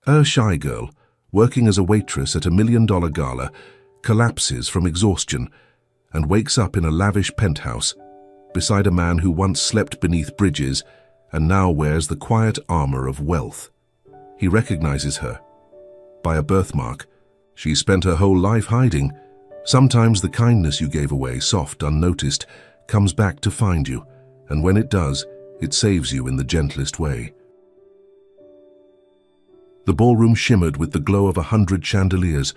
A shy girl, working as a waitress at a $1 million gala, collapses from exhaustion and wakes up in a lavish penthouse beside a man who once slept beneath bridges and now wears the quiet armor of wealth. He recognizes her. By a birthmark, she spent her whole life hiding. Sometimes the kindness you gave away, soft, unnoticed, comes back to find you, and when it does, it saves you in the gentlest way. The ballroom shimmered with the glow of 100 chandeliers,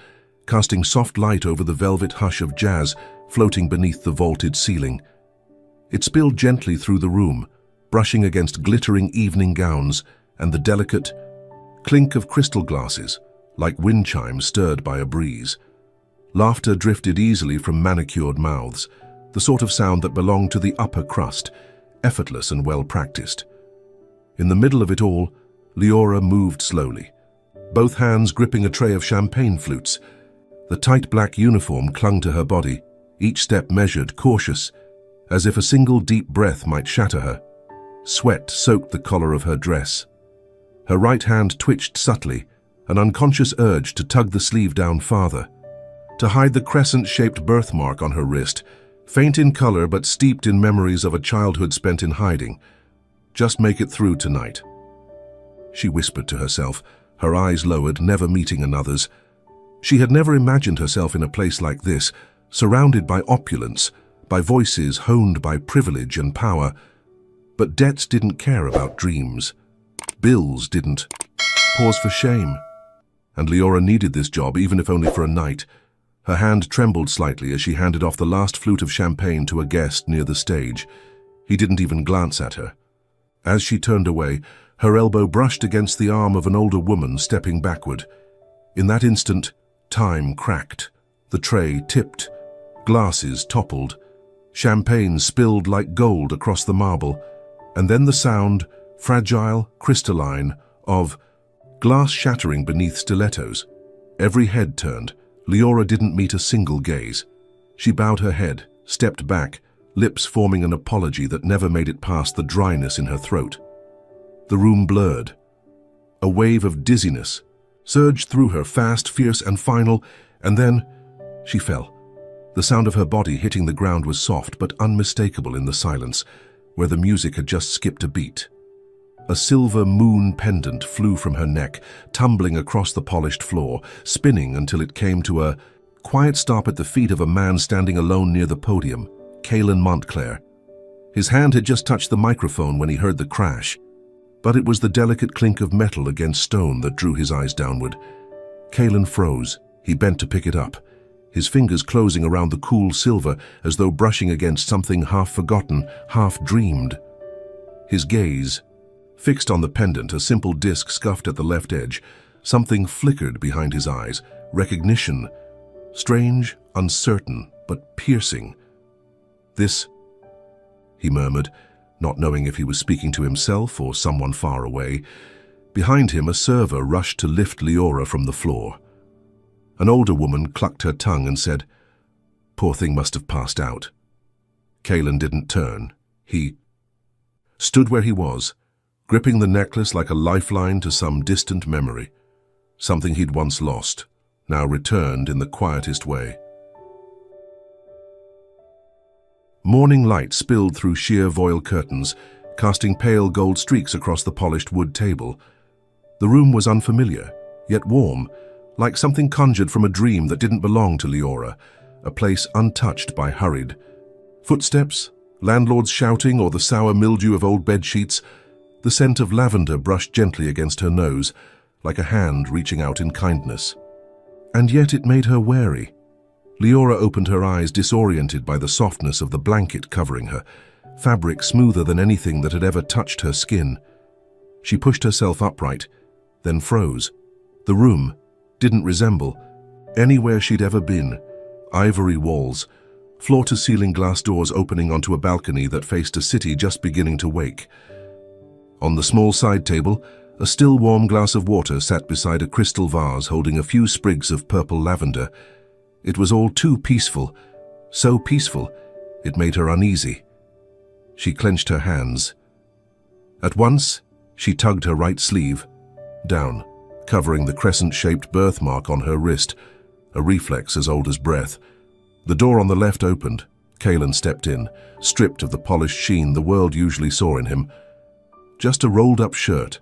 casting soft light over the velvet hush of jazz floating beneath the vaulted ceiling. It spilled gently through the room, brushing against glittering evening gowns and the delicate clink of crystal glasses, like wind chimes stirred by a breeze. Laughter drifted easily from manicured mouths, the sort of sound that belonged to the upper crust, effortless and well-practiced. In the middle of it all, Leora moved slowly, both hands gripping a tray of champagne flutes. The tight black uniform clung to her body, each step measured, cautious, as if a single deep breath might shatter her. Sweat soaked the collar of her dress. Her right hand twitched subtly, an unconscious urge to tug the sleeve down farther, to hide the crescent-shaped birthmark on her wrist, faint in color but steeped in memories of a childhood spent in hiding. Just make it through tonight, she whispered to herself, her eyes lowered, never meeting another's. She had never imagined herself in a place like this, surrounded by opulence, by voices honed by privilege and power. But debts didn't care about dreams. Bills didn't. Pause for shame. And Leora needed this job, even if only for a night. Her hand trembled slightly as she handed off the last flute of champagne to a guest near the stage. He didn't even glance at her. As she turned away, her elbow brushed against the arm of an older woman stepping backward. In that instant, time cracked. The tray tipped. Glasses toppled. Champagne spilled like gold across the marble. And then the sound, fragile, crystalline, of glass shattering beneath stilettos. Every head turned. Leora didn't meet a single gaze. She bowed her head, stepped back, lips forming an apology that never made it past the dryness in her throat. The room blurred. A wave of dizziness surged through her, fast, fierce, and final, and then she fell. The sound of her body hitting the ground was soft but unmistakable in the silence, where the music had just skipped a beat. A silver moon pendant flew from her neck, tumbling across the polished floor, spinning until it came to a quiet stop at the feet of a man standing alone near the podium, Kalen Montclair. His hand had just touched the microphone when he heard the crash, but it was the delicate clink of metal against stone that drew his eyes downward. Kalen froze. He bent to pick it up, his fingers closing around the cool silver as though brushing against something half-forgotten, half-dreamed. His gaze fixed on the pendant, a simple disc scuffed at the left edge. Something flickered behind his eyes, recognition, strange, uncertain, but piercing. "This," he murmured, not knowing if he was speaking to himself or someone far away. Behind him, a server rushed to lift Leora from the floor. An older woman clucked her tongue and said, "Poor thing must have passed out." Kalen didn't turn. He stood where he was, gripping the necklace like a lifeline to some distant memory, something he'd once lost, now returned in the quietest way. Morning light spilled through sheer voile curtains, casting pale gold streaks across the polished wood table. The room was unfamiliar, yet warm, like something conjured from a dream that didn't belong to Leora, a place untouched by hurried footsteps, landlords shouting, or the sour mildew of old bedsheets. The scent of lavender brushed gently against her nose, like a hand reaching out in kindness. And yet it made her wary. Leora opened her eyes, disoriented by the softness of the blanket covering her, fabric smoother than anything that had ever touched her skin. She pushed herself upright, then froze. The room didn't resemble anywhere she'd ever been. Ivory walls, floor-to-ceiling glass doors opening onto a balcony that faced a city just beginning to wake. On the small side table, a still warm glass of water sat beside a crystal vase holding a few sprigs of purple lavender. It was all too peaceful, so peaceful, it made her uneasy. She clenched her hands. At once, she tugged her right sleeve down, covering the crescent-shaped birthmark on her wrist, a reflex as old as breath. The door on the left opened. Kaelan stepped in, stripped of the polished sheen the world usually saw in him. Just a rolled-up shirt,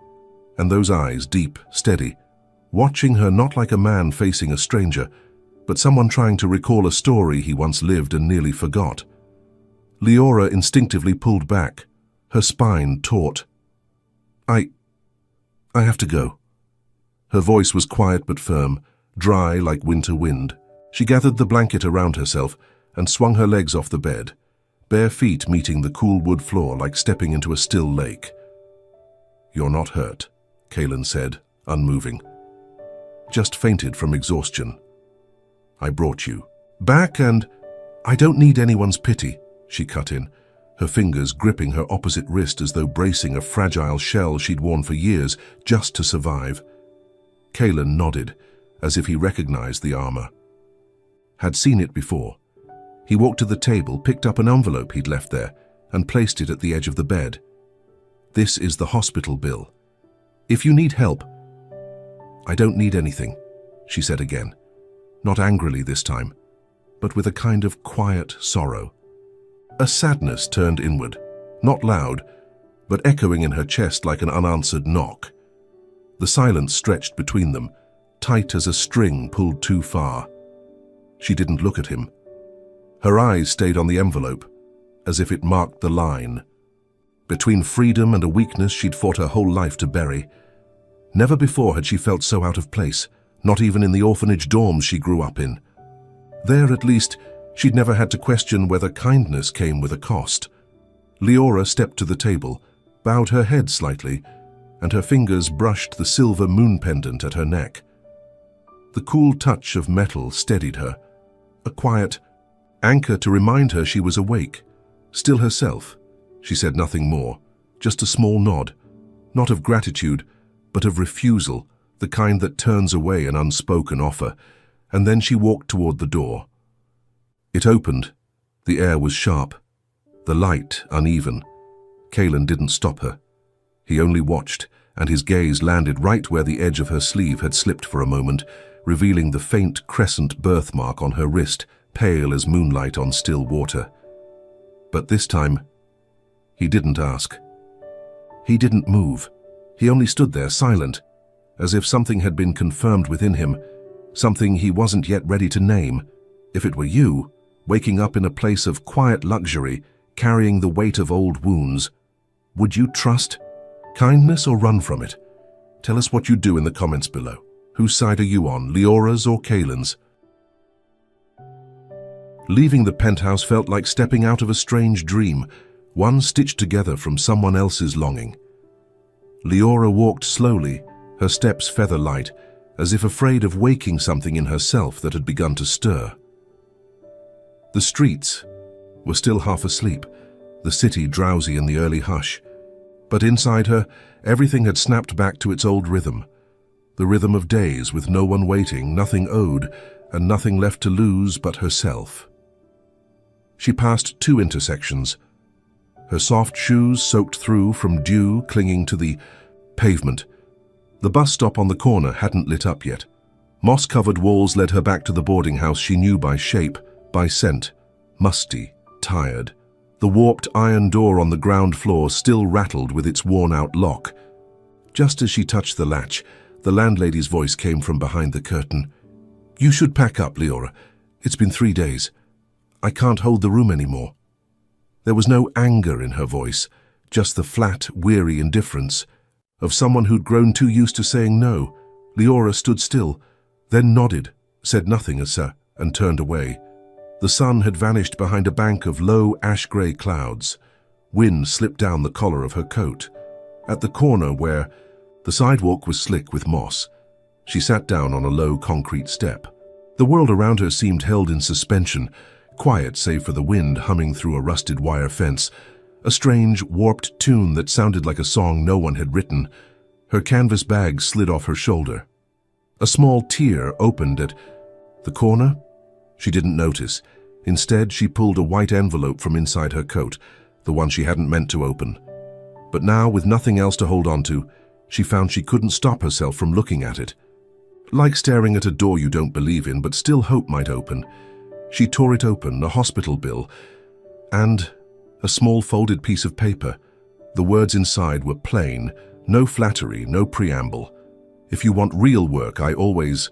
and those eyes, deep, steady, watching her not like a man facing a stranger, but someone trying to recall a story he once lived and nearly forgot. Leora instinctively pulled back, her spine taut. I have to go." Her voice was quiet but firm, dry like winter wind. She gathered the blanket around herself and swung her legs off the bed, bare feet meeting the cool wood floor like stepping into a still lake. "You're not hurt," Kaelan said, unmoving. "Just fainted from exhaustion. I brought you back, and I don't need anyone's pity," she cut in, her fingers gripping her opposite wrist as though bracing a fragile shell she'd worn for years just to survive. Kaelan nodded, as if he recognized the armor. Had seen it before. He walked to the table, picked up an envelope he'd left there, and placed it at the edge of the bed. "This is the hospital bill. If you need help—" "I don't need anything," she said again, not angrily this time, but with a kind of quiet sorrow. A sadness turned inward, not loud, but echoing in her chest like an unanswered knock. The silence stretched between them, tight as a string pulled too far. She didn't look at him. Her eyes stayed on the envelope, as if it marked the line. Between freedom and a weakness she'd fought her whole life to bury. Never before had she felt so out of place, not even in the orphanage dorms she grew up in. There, at least, she'd never had to question whether kindness came with a cost. Leora stepped to the table, bowed her head slightly, and her fingers brushed the silver moon pendant at her neck. The cool touch of metal steadied her, a quiet anchor to remind her she was awake, still herself. She said nothing more, just a small nod, not of gratitude, but of refusal, the kind that turns away an unspoken offer, and then she walked toward the door. It opened. The air was sharp, the light uneven. Kaelan didn't stop her. He only watched, and his gaze landed right where the edge of her sleeve had slipped for a moment, revealing the faint crescent birthmark on her wrist, pale as moonlight on still water. But this time, he didn't ask. He didn't move. He only stood there, silent, as if something had been confirmed within him, something he wasn't yet ready to name. If it were you, waking up in a place of quiet luxury, carrying the weight of old wounds, would you trust kindness or run from it? Tell us what you do in the comments below. Whose side are you on, Leora's or Kaelan's? Leaving the penthouse felt like stepping out of a strange dream, one stitched together from someone else's longing. Leora walked slowly, her steps feather-light, as if afraid of waking something in herself that had begun to stir. The streets were still half asleep, the city drowsy in the early hush. But inside her, everything had snapped back to its old rhythm. The rhythm of days with no one waiting, nothing owed, and nothing left to lose but herself. She passed 2 intersections, her soft shoes soaked through from dew clinging to the pavement. The bus stop on the corner hadn't lit up yet. Moss-covered walls led her back to the boarding house she knew by shape, by scent, musty, tired. The warped iron door on the ground floor still rattled with its worn-out lock. Just as she touched the latch, the landlady's voice came from behind the curtain. "You should pack up, Leora. It's been 3 days. I can't hold the room anymore." There was no anger in her voice, just the flat, weary indifference of someone who'd grown too used to saying no. Leora stood still, then nodded, said nothing and turned away. The sun had vanished behind a bank of low, ash-grey clouds. Wind slipped down the collar of her coat. At the corner where the sidewalk was slick with moss, she sat down on a low concrete step. The world around her seemed held in suspension, quiet save for the wind humming through a rusted wire fence, a strange, warped tune that sounded like a song no one had written. Her canvas bag slid off her shoulder. A small tear opened at the corner. She didn't notice. Instead, she pulled a white envelope from inside her coat, the one she hadn't meant to open. But now, with nothing else to hold on to, She found she couldn't stop herself from looking at it. Like staring at a door you don't believe in but still hope might open. She tore it open, a hospital bill, and a small folded piece of paper. The words inside were plain, no flattery, no preamble. If you want real work, I always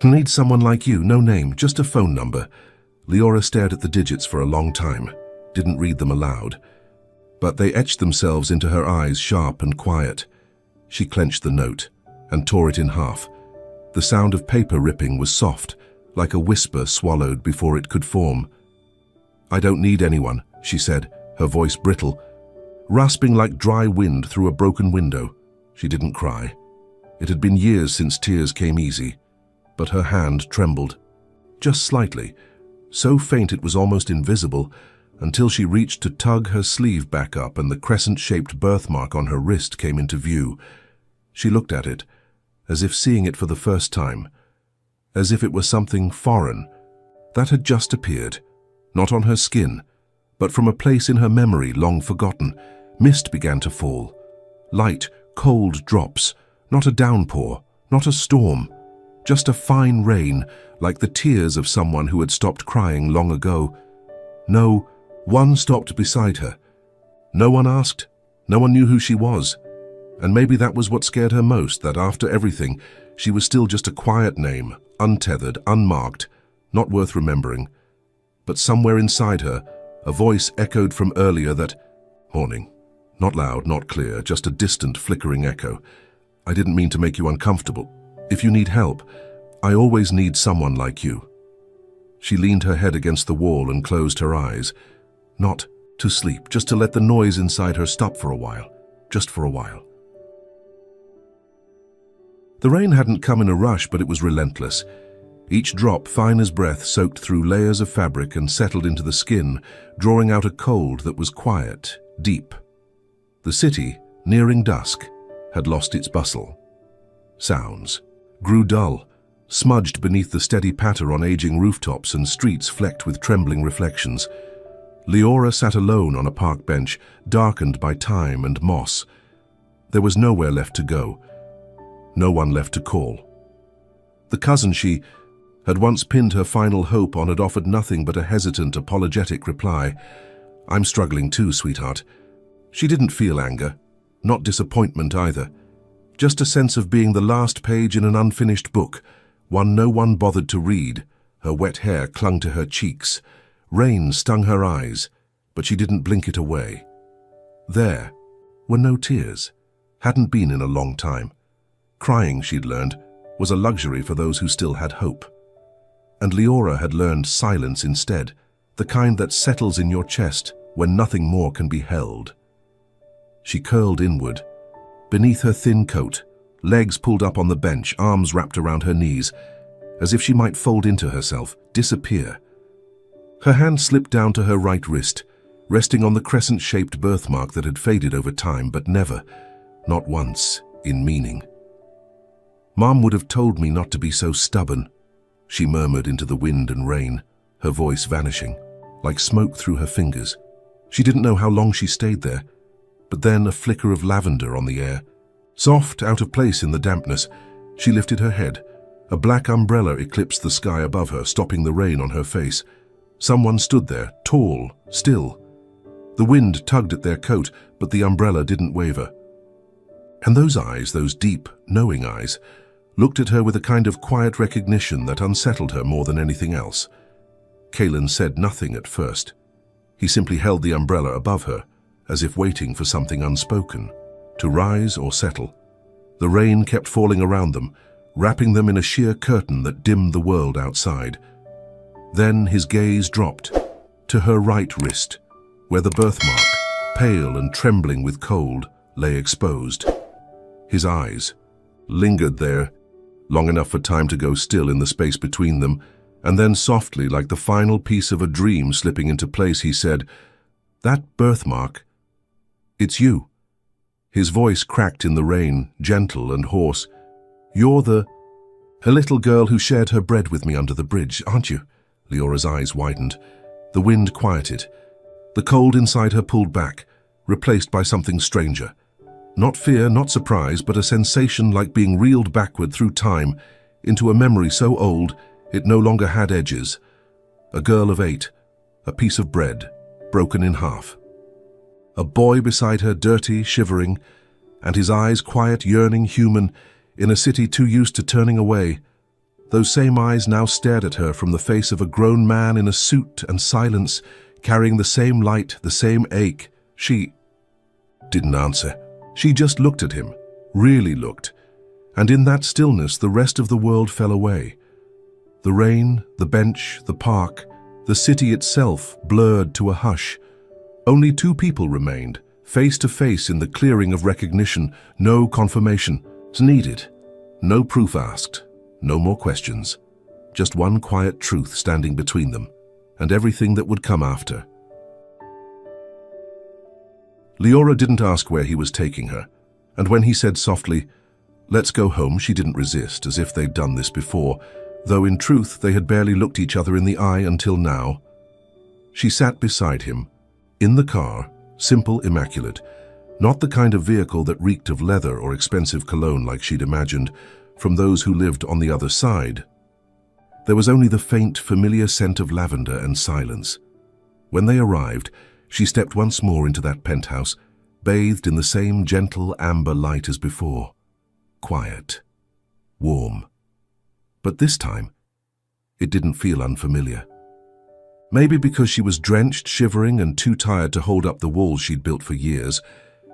need someone like you, no name, just a phone number. Leora stared at the digits for a long time, didn't read them aloud. But they etched themselves into her eyes, sharp and quiet. She clenched the note and tore it in half. The sound of paper ripping was soft, like a whisper swallowed before it could form. "I don't need anyone," she said, her voice brittle, rasping like dry wind through a broken window. She didn't cry. It had been years since tears came easy, but her hand trembled. Just slightly, so faint it was almost invisible, until she reached to tug her sleeve back up and the crescent-shaped birthmark on her wrist came into view. She looked at it, as if seeing it for the first time, as if it were something foreign that had just appeared, not on her skin, but from a place in her memory long forgotten. Mist began to fall. Light, cold drops, not a downpour, not a storm, just a fine rain, like the tears of someone who had stopped crying long ago. No one stopped beside her. No one asked, no one knew who she was. And maybe that was what scared her most, that after everything, she was still just a quiet name, untethered, unmarked, not worth remembering. But somewhere inside her, a voice echoed from earlier that, "Morning." Not loud, not clear, just a distant, flickering echo. "I didn't mean to make you uncomfortable. If you need help, I always need someone like you." She leaned her head against the wall and closed her eyes. Not to sleep, just to let the noise inside her stop for a while. Just for a while. The rain hadn't come in a rush, but it was relentless. Each drop, fine as breath, soaked through layers of fabric and settled into the skin, drawing out a cold that was quiet, deep. The city, nearing dusk, had lost its bustle. Sounds grew dull, smudged beneath the steady patter on aging rooftops and streets flecked with trembling reflections. Leora sat alone on a park bench, darkened by time and moss. There was nowhere left to go, no one left to call. The cousin she had once pinned her final hope on had offered nothing but a hesitant, apologetic reply. "I'm struggling too, sweetheart." She didn't feel anger, not disappointment either. Just a sense of being the last page in an unfinished book, one no one bothered to read. Her wet hair clung to her cheeks. Rain stung her eyes, but she didn't blink it away. There were no tears. Hadn't been in a long time. Crying, she'd learned, was a luxury for those who still had hope. And Leora had learned silence instead, the kind that settles in your chest when nothing more can be held. She curled inward. Beneath her thin coat, legs pulled up on the bench, arms wrapped around her knees, as if she might fold into herself, disappear. Her hand slipped down to her right wrist, resting on the crescent-shaped birthmark that had faded over time, but never, not once, in meaning. "Mom would have told me not to be so stubborn," she murmured into the wind and rain, her voice vanishing, like smoke through her fingers. She didn't know how long she stayed there, but then a flicker of lavender on the air. Soft, out of place in the dampness, she lifted her head. A black umbrella eclipsed the sky above her, stopping the rain on her face. Someone stood there, tall, still. The wind tugged at their coat, but the umbrella didn't waver. And those eyes, those deep, knowing eyes, looked at her with a kind of quiet recognition that unsettled her more than anything else. Kalen said nothing at first. He simply held the umbrella above her, as if waiting for something unspoken, to rise or settle. The rain kept falling around them, wrapping them in a sheer curtain that dimmed the world outside. Then his gaze dropped to her right wrist, where the birthmark, pale and trembling with cold, lay exposed. His eyes lingered there, long enough for time to go still in the space between them, and then softly, like the final piece of a dream slipping into place, he said, "That birthmark, it's you." His voice cracked in the rain, gentle and hoarse. "You're the little girl who shared her bread with me under the bridge, aren't you?" Leora's eyes widened. The wind quieted. The cold inside her pulled back, replaced by something stranger. Not fear, not surprise, but a sensation like being reeled backward through time into a memory so old it no longer had edges. A girl of 8, a piece of bread, broken in half. A boy beside her, dirty, shivering, and his eyes quiet, yearning, human, in a city too used to turning away. Those same eyes now stared at her from the face of a grown man in a suit and silence, carrying the same light, the same ache. She didn't answer. She just looked at him, really looked, and in that stillness the rest of the world fell away. The rain, the bench, the park, the city itself blurred to a hush. Only 2 people remained, face to face in the clearing of recognition. No confirmation needed, no proof asked, no more questions. Just one quiet truth standing between them, and everything that would come after. Leora didn't ask where he was taking her, and when he said softly, "Let's go home," she didn't resist, as if they'd done this before, though in truth they had barely looked each other in the eye until now. She sat beside him, in the car, simple, immaculate, not the kind of vehicle that reeked of leather or expensive cologne like she'd imagined from those who lived on the other side. There was only the faint, familiar scent of lavender and silence. When they arrived, she stepped once more into that penthouse, bathed in the same gentle amber light as before. Quiet. Warm. But this time, it didn't feel unfamiliar. Maybe because she was drenched, shivering, and too tired to hold up the walls she'd built for years,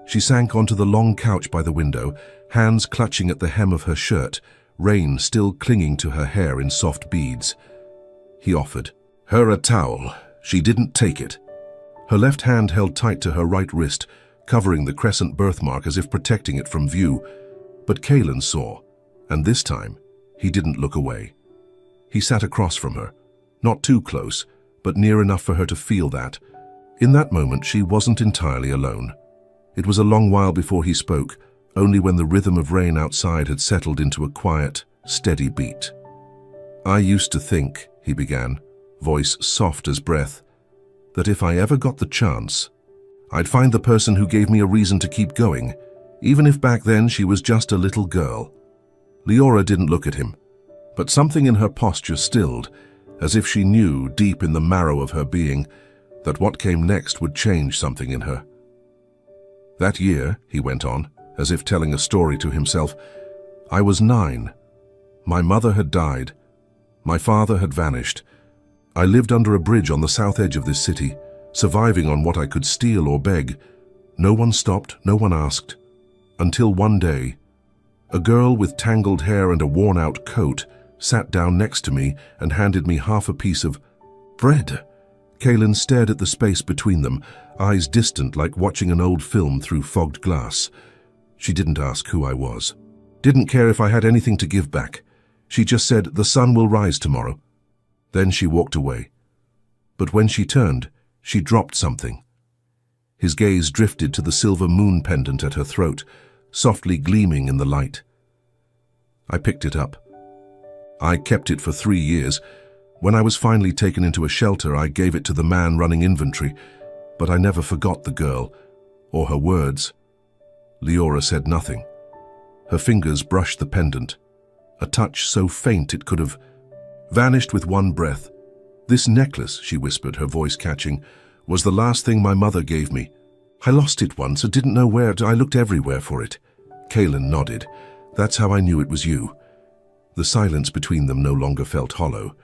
she sank onto the long couch by the window, hands clutching at the hem of her shirt, rain still clinging to her hair in soft beads. He offered her a towel. She didn't take it. Her left hand held tight to her right wrist, covering the crescent birthmark as if protecting it from view. But Kaelan saw, and this time, he didn't look away. He sat across from her, not too close, but near enough for her to feel that. In that moment, she wasn't entirely alone. It was a long while before he spoke, only when the rhythm of rain outside had settled into a quiet, steady beat. "I used to think," he began, voice soft as breath, "that if I ever got the chance, I'd find the person who gave me a reason to keep going, even if back then she was just a little girl." Leora didn't look at him, but something in her posture stilled, as if she knew, deep in the marrow of her being, that what came next would change something in her. "That year," he went on, as if telling a story to himself, "I was 9. My mother had died. My father had vanished. I lived under a bridge on the south edge of this city, surviving on what I could steal or beg. No one stopped, no one asked. Until one day, a girl with tangled hair and a worn-out coat sat down next to me and handed me half a piece of bread." Kaelan stared at the space between them, eyes distant like watching an old film through fogged glass. She didn't ask who I was. Didn't care if I had anything to give back. She just said, "The sun will rise tomorrow." Then she walked away. But when she turned, she dropped something. His gaze drifted to the silver moon pendant at her throat, softly gleaming in the light. I picked it up. I kept it for 3 years. When I was finally taken into a shelter, I gave it to the man running inventory, but I never forgot the girl, or her words. Leora said nothing. Her fingers brushed the pendant, a touch so faint it could have vanished with one breath. "This necklace," she whispered, her voice catching, "was the last thing my mother gave me. I lost it once, I didn't know where I looked everywhere for it." Kaelan nodded. "That's how I knew it was you." The silence between them no longer felt hollow.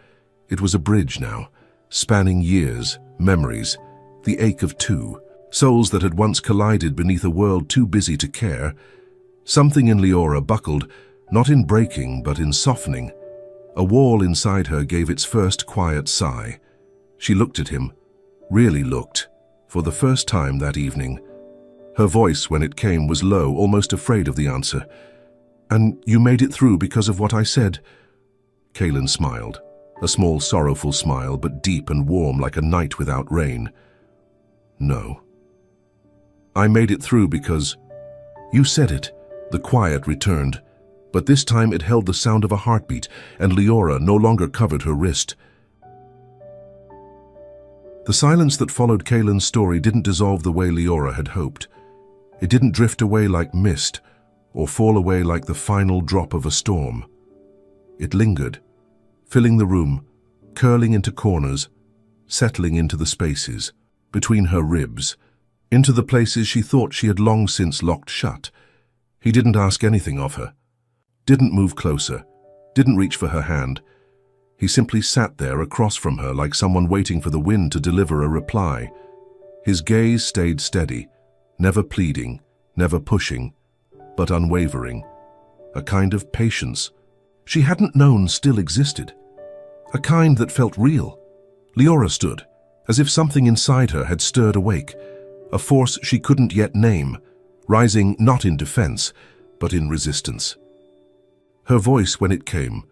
It was a bridge now, spanning years, memories, the ache of 2, souls that had once collided beneath a world too busy to care. Something in Leora buckled, not in breaking, but in softening. A wall inside her gave its first quiet sigh. She looked at him, really looked, for the first time that evening. Her voice, when it came, was low, almost afraid of the answer. "And you made it through because of what I said?" Kaelan smiled, a small sorrowful smile, but deep and warm like a night without rain. "No. I made it through because—" "You said it," the quiet returned, but this time it held the sound of a heartbeat, and Leora no longer covered her wrist. The silence that followed Kaelan's story didn't dissolve the way Leora had hoped. It didn't drift away like mist or fall away like the final drop of a storm. It lingered, filling the room, curling into corners, settling into the spaces, between her ribs, into the places she thought she had long since locked shut. He didn't ask anything of her, didn't move closer, didn't reach for her hand. He simply sat there across from her like someone waiting for the wind to deliver a reply. His gaze stayed steady, never pleading, never pushing, but unwavering. A kind of patience she hadn't known still existed. A kind that felt real. Leora stood, as if something inside her had stirred awake, a force she couldn't yet name, rising not in defense, but in resistance. Her voice, when it came,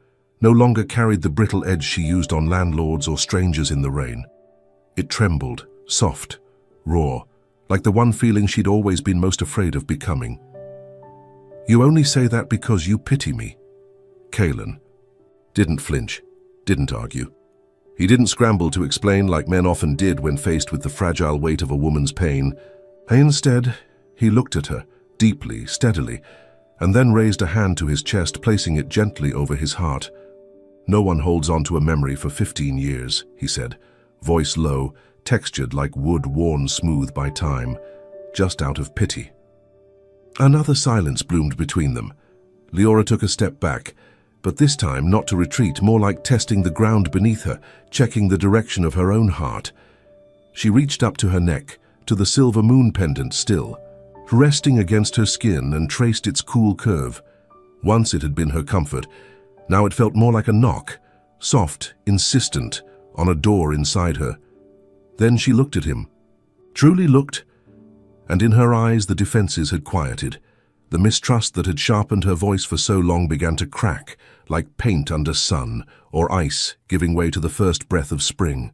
no longer carried the brittle edge she used on landlords or strangers in the rain. It trembled, soft, raw, like the one feeling she'd always been most afraid of becoming. "You only say that because you pity me." Kaelan didn't flinch, didn't argue. He didn't scramble to explain like men often did when faced with the fragile weight of a woman's pain. Instead, he looked at her, deeply, steadily, and then raised a hand to his chest, placing it gently over his heart. "No one holds on to a memory for 15 years, he said, voice low, textured like wood worn smooth by time, just out of pity. Another silence bloomed between them. Leora took a step back, but this time not to retreat, more like testing the ground beneath her, checking the direction of her own heart. She reached up to her neck, to the silver moon pendant still, resting against her skin, and traced its cool curve. Once it had been her comfort. Now it felt more like a knock, soft, insistent, on a door inside her. Then she looked at him, truly looked, and in her eyes the defenses had quieted. The mistrust that had sharpened her voice for so long began to crack, like paint under sun, or ice giving way to the first breath of spring.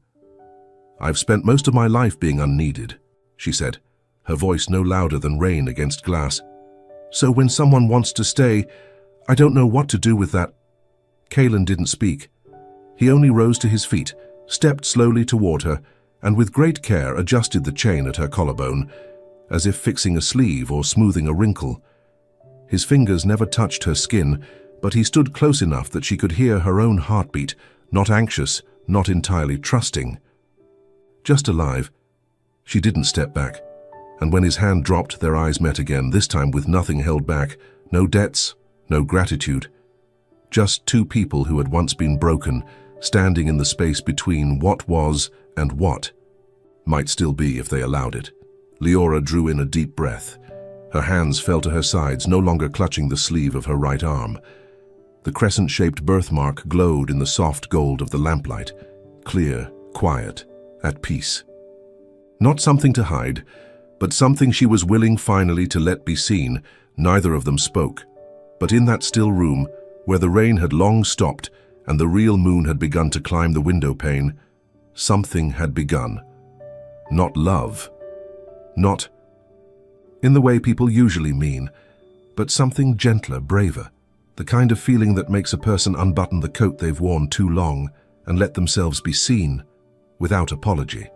"I've spent most of my life being unneeded," she said, her voice no louder than rain against glass. "So when someone wants to stay, I don't know what to do with that." Kaelan didn't speak. He only rose to his feet, stepped slowly toward her, and with great care adjusted the chain at her collarbone, as if fixing a sleeve or smoothing a wrinkle. His fingers never touched her skin, but he stood close enough that she could hear her own heartbeat, not anxious, not entirely trusting. Just alive. She didn't step back, and when his hand dropped, their eyes met again, this time with nothing held back, no debts, no gratitude. Just two people who had once been broken, standing in the space between what was and what might still be if they allowed it. Leora drew in a deep breath. Her hands fell to her sides, no longer clutching the sleeve of her right arm. The crescent-shaped birthmark glowed in the soft gold of the lamplight, clear, quiet, at peace. Not something to hide, but something she was willing finally to let be seen. Neither of them spoke. But in that still room, where the rain had long stopped and the real moon had begun to climb the window pane, something had begun. Not love. Not in the way people usually mean, but something gentler, braver, the kind of feeling that makes a person unbutton the coat they've worn too long and let themselves be seen, without apology.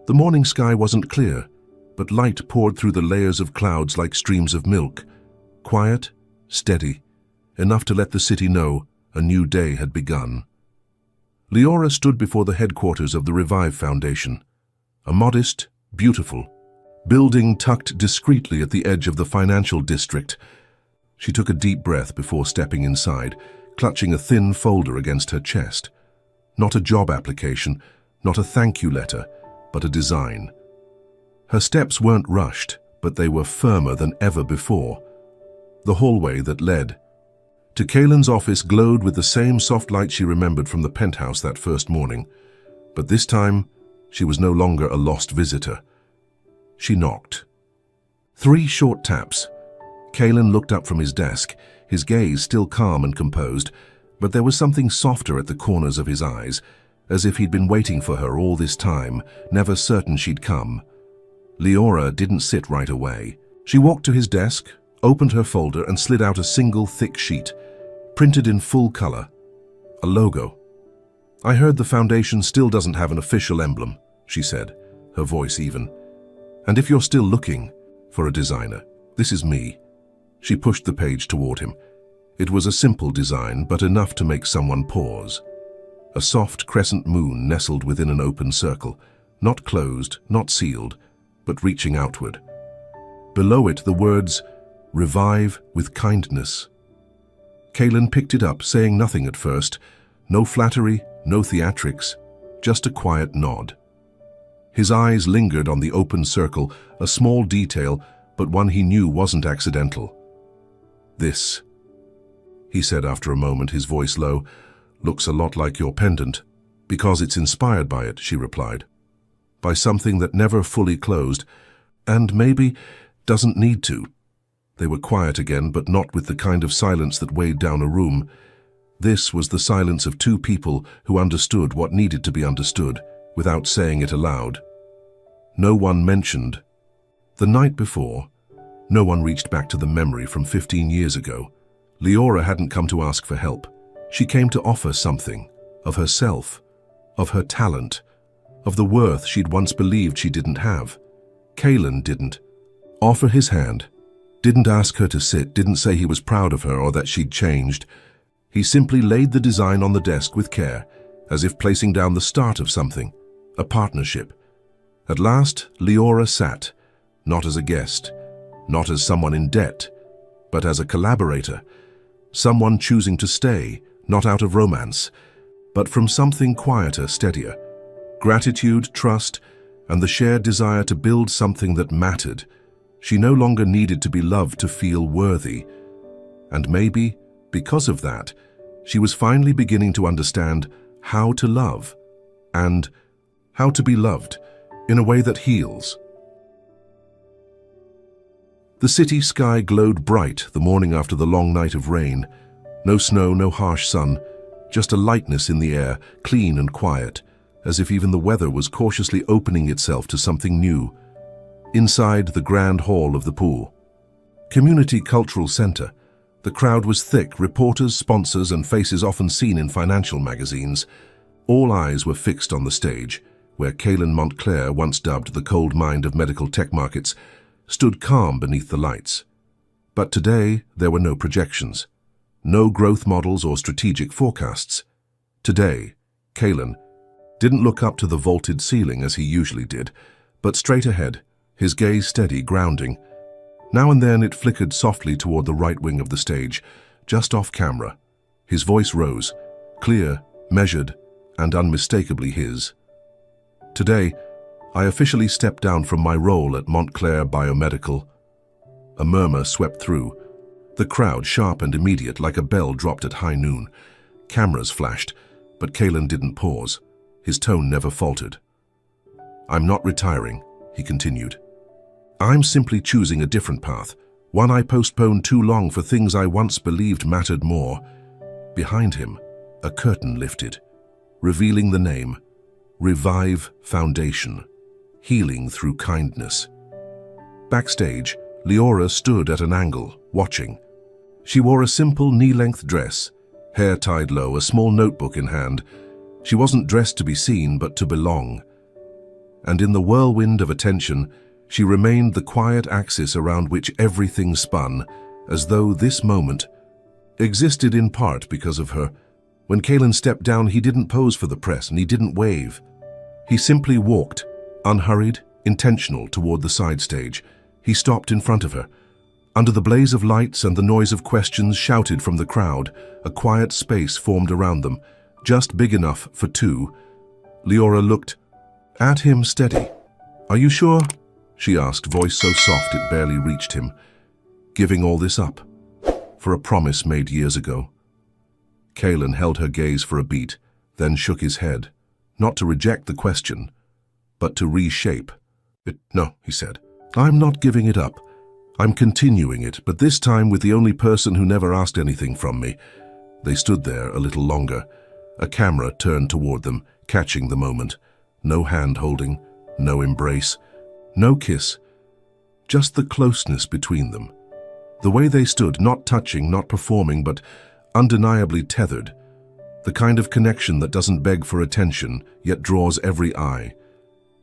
The morning sky wasn't clear, but light poured through the layers of clouds like streams of milk, quiet, steady, enough to let the city know a new day had begun. Leora stood before the headquarters of the Revive Foundation, a modest, beautiful building tucked discreetly at the edge of the financial district. She took a deep breath before stepping inside, clutching a thin folder against her chest. Not a job application, not a thank you letter, but a design. Her steps weren't rushed, but they were firmer than ever before. The hallway that led to Kaelan's office glowed with the same soft light she remembered from the penthouse that first morning. But this time, she was no longer a lost visitor. She knocked. 3 short taps. Kaelan looked up from his desk, his gaze still calm and composed, but there was something softer at the corners of his eyes, as if he'd been waiting for her all this time, never certain she'd come. Leora didn't sit right away. She walked to his desk, opened her folder, and slid out a single thick sheet, printed in full color. A logo. "I heard the foundation still doesn't have an official emblem," she said, her voice even. And if you're still looking for a designer, this is me." She pushed the page toward him. It was a simple design, but enough to make someone pause. A soft crescent moon nestled within an open circle, not closed, not sealed, but reaching outward. Below it, the words, "Revive with kindness." Kaelan picked it up, saying nothing at first. No flattery, no theatrics, just a quiet nod. His eyes lingered on the open circle, a small detail, but one he knew wasn't accidental. "This," he said after a moment, his voice low, "looks a lot like your pendant." "Because it's inspired by it," she replied. "By something that never fully closed, and maybe doesn't need to." They were quiet again, but not with the kind of silence that weighed down a room. This was the silence of two people who understood what needed to be understood, without saying it aloud. No one mentioned. The night before, no one reached back to the memory from 15 years ago. Leora hadn't come to ask for help. She came to offer something, of herself, of her talent, of the worth she'd once believed she didn't have. Kaelan didn't offer his hand, didn't ask her to sit, didn't say he was proud of her or that she'd changed. He simply laid the design on the desk with care, as if placing down the start of something, a partnership. At last, Leora sat, not as a guest, not as someone in debt, but as a collaborator, someone choosing to stay, not out of romance, but from something quieter, steadier. Gratitude, trust, and the shared desire to build something that mattered. She no longer needed to be loved to feel worthy. And maybe, because of that, she was finally beginning to understand how to love, and how to be loved in a way that heals. The city sky glowed bright the morning after the long night of rain. No snow, no harsh sun, just a lightness in the air, clean and quiet, as if even the weather was cautiously opening itself to something new. Inside the grand hall of the pool, Community Cultural Center, the crowd was thick, reporters, sponsors, and faces often seen in financial magazines. All eyes were fixed on the stage, where Kaelan Montclair, once dubbed the cold mind of medical tech markets, stood calm beneath the lights. But today, there were no projections, no growth models or strategic forecasts. Today, Kaelan didn't look up to the vaulted ceiling as he usually did, but straight ahead, his gaze steady, grounding. Now and then it flickered softly toward the right wing of the stage, just off camera. His voice rose, clear, measured, and unmistakably his. "Today, I officially stepped down from my role at Montclair Biomedical." A murmur swept through. The crowd, sharp and immediate, like a bell dropped at high noon. Cameras flashed, but Kaelan didn't pause. His tone never faltered. "I'm not retiring," he continued. "I'm simply choosing a different path, one I postponed too long for things I once believed mattered more." Behind him, a curtain lifted, revealing the name, Revive Foundation, healing through kindness. Backstage, Leora stood at an angle, watching. She wore a simple knee-length dress, hair tied low, a small notebook in hand. She wasn't dressed to be seen, but to belong. And in the whirlwind of attention, she remained the quiet axis around which everything spun, as though this moment existed in part because of her. When Kaelan stepped down, he didn't pose for the press and he didn't wave. He simply walked, unhurried, intentional, toward the side stage. He stopped in front of her. Under the blaze of lights and the noise of questions shouted from the crowd, a quiet space formed around them, just big enough for two. Leora looked at him steady. "Are you sure?" she asked, voice so soft it barely reached him. "Giving all this up for a promise made years ago?" Kaelan held her gaze for a beat, then shook his head, not to reject the question, but to reshape it. "No," he said. "I'm not giving it up. I'm continuing it, but this time with the only person who never asked anything from me." They stood there a little longer. A camera turned toward them, catching the moment. No hand-holding, no embrace, no kiss, just the closeness between them. The way they stood, not touching, not performing, but undeniably tethered. The kind of connection that doesn't beg for attention, yet draws every eye.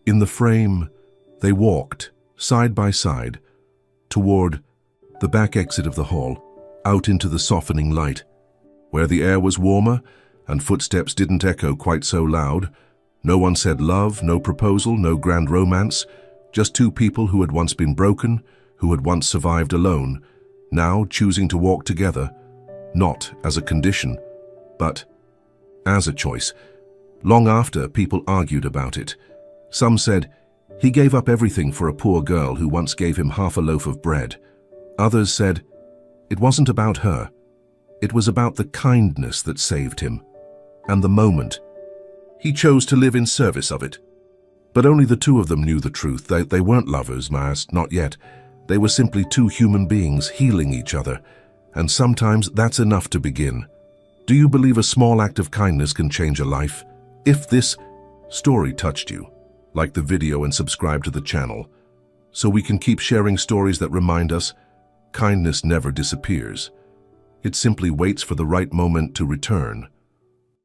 In the frame, they walked, side by side, toward the back exit of the hall, out into the softening light, where the air was warmer and footsteps didn't echo quite so loud. No one said love, no proposal, no grand romance, just two people who had once been broken, who had once survived alone, now choosing to walk together, not as a condition, but as a choice. Long after, people argued about it. Some said, he gave up everything for a poor girl who once gave him half a loaf of bread. Others said, it wasn't about her. It was about the kindness that saved him, and the moment. He chose to live in service of it. But only the two of them knew the truth. They weren't lovers, Myers, not yet. They were simply two human beings healing each other, and sometimes that's enough to begin. Do you believe a small act of kindness can change a life? If this story touched you, like the video and subscribe to the channel, so we can keep sharing stories that remind us kindness never disappears. It simply waits for the right moment to return.